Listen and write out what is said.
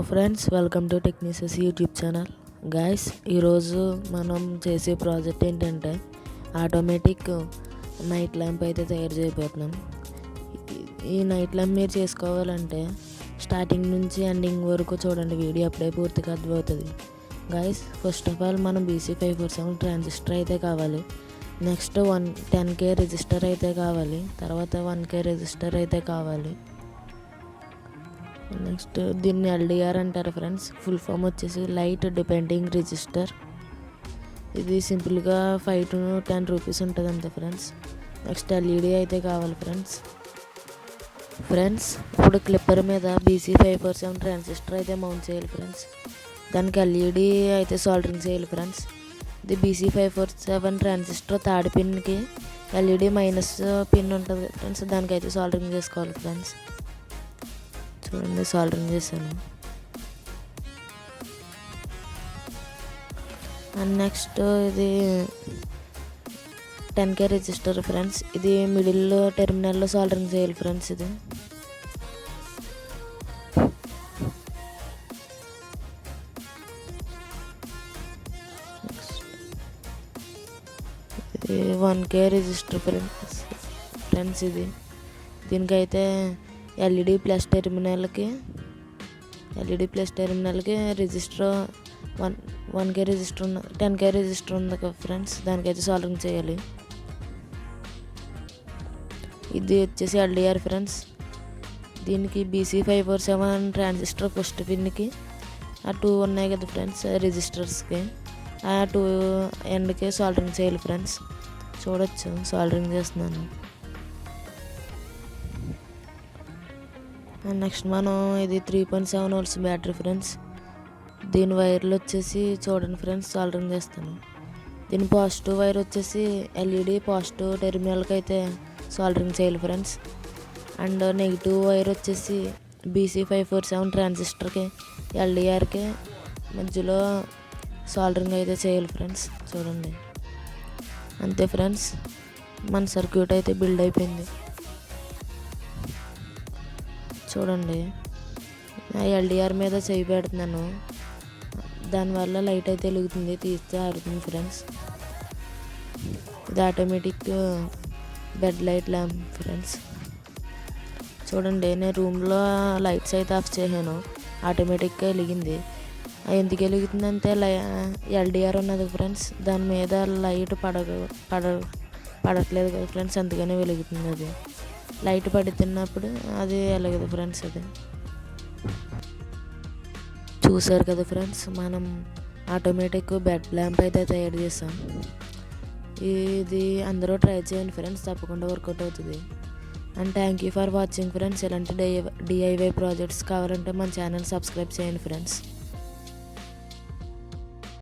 Friends, welcome to టెక్నిససి YouTube channel. Guys, ఈరోజు మనం చేసే ప్రాజెక్ట్ ఏంటంటే ఆటోమేటిక్ నైట్ ల్యాంప్ అయితే తయారు చేయబోతున్నాం. ఈ నైట్ ల్యాంప్ మీరు చేసుకోవాలంటే స్టార్టింగ్ నుంచి ఎండింగ్ వరకు చూడండి, వీడియో అప్పుడే పూర్తిగా అర్థమవుతుంది. గాయస్, ఫస్ట్ ఆఫ్ ఆల్ మనం BC547 ట్రాన్సిస్టర్ అయితే కావాలి. నెక్స్ట్ 10K రెజిస్టర్ అయితే కావాలి. తర్వాత 1K రెజిస్టర్ అయితే కావాలి. నెక్స్ట్ దీన్ని LDR అంటారు ఫ్రెండ్స్. ఫుల్ ఫామ్ వచ్చేసి లైట్ డిపెండింగ్ రిజిస్టర్. ఇది సింపుల్గా 5 to 10 రూపీస్ ఉంటుంది అంతే ఫ్రెండ్స్. నెక్స్ట్ LED అయితే కావాలి ఫ్రెండ్స్. ఇప్పుడు క్లిప్పర్ మీద BC547 ట్రాన్సిస్టర్ అయితే మౌంట్ చేయాలి ఫ్రెండ్స్. దానికి LED అయితే సాల్డరింగ్ చేయాలి ఫ్రెండ్స్. ఇది BC547 ట్రాన్సిస్టర్ థర్డ్ పిన్కి LED మైనస్ పిన్ ఉంటుంది ఫ్రెండ్స్, దానికైతే సాల్డరింగ్ చేసుకోవాలి ఫ్రెండ్స్. చూడండి, సాల్డరింగ్ చేశాను. అండ్ నెక్స్ట్ ఇది 10K రెజిస్టర్ ఫ్రెండ్స్. ఇది మిడిల్ టెర్మినల్లో సాల్డరింగ్ చేయాలి ఫ్రెండ్స్. ఇది ఇది 1K రెజిస్టర్ ఫ్రెండ్స్. ఇది దీనికైతే LED ప్లస్ టెర్మినల్కి resistor 1K resistor 10K resistor ఉంది కదా ఫ్రెండ్స్, దానికైతే సాల్డరింగ్ చేయాలి. ఇది వచ్చేసి LDR ఫ్రెండ్స్. దీనికి BC547 ట్రాన్సిస్టర్ ఫస్ట్ పిన్కి ఆ 2 ఉన్నాయి కదా ఫ్రెండ్స్ రెజిస్టర్స్కి, ఆ 2 ఎండ్కి సాల్డరింగ్ చేయాలి ఫ్రెండ్స్. చూడొచ్చు, సాల్డరింగ్ చేస్తున్నాను. అండ్ నెక్స్ట్ మనం ఇది 3.7 volts బ్యాటరీ ఫ్రెండ్స్. దీని వైర్లు వచ్చేసి చూడండి ఫ్రెండ్స్, సాల్డరింగ్ చేస్తాను. దీని పాజిటివ్ వైర్ వచ్చేసి LED పాజిటివ్ టెర్మినల్కి అయితే సాల్డరింగ్ చేయాలి ఫ్రెండ్స్. అండ్ నెగిటివ్ వైర్ వచ్చేసి BC547 ట్రాన్సిస్టర్కి LDRకి మధ్యలో సాల్డరింగ్ అయితే చేయాలి ఫ్రెండ్స్. చూడండి, అంతే ఫ్రెండ్స్, మన సర్క్యూట్ అయితే బిల్డ్ అయిపోయింది. చూడండి, LDR మీద చేయి పెడుతున్నాను, దానివల్ల లైట్ అయితే వెలుగుతుంది, తీస్తే ఆడుతుంది ఫ్రెండ్స్. ఇది automatic bed light lamp friends. చూడండి, నేను రూమ్లో లైట్స్ అయితే ఆఫ్ చేశాను, ఆటోమేటిక్గా వెలిగింది. ఎందుకు వెలుగుతుందంటే LDR ఉన్నది ఫ్రెండ్స్, దాని మీద లైట్ పడట్లేదు కదా ఫ్రెండ్స్, అందుకనే వెలుగుతుంది. అది లైట్ పడుతున్నప్పుడు అది వెలగదు ఫ్రెండ్స్. అది చూసారు కదా ఫ్రెండ్స్, మనం ఆటోమేటిక్ బెడ్ ల్యాంప్ అయితే తయారు చేసాం. ఇది అందరూ ట్రై చేయండి ఫ్రెండ్స్, తప్పకుండా వర్కౌట్ అవుతుంది. And thank you for watching friends. ఇలాంటి DIY ప్రాజెక్ట్స్ కావాలంటే మన ఛానల్ సబ్స్క్రైబ్ చేయండి ఫ్రెండ్స్.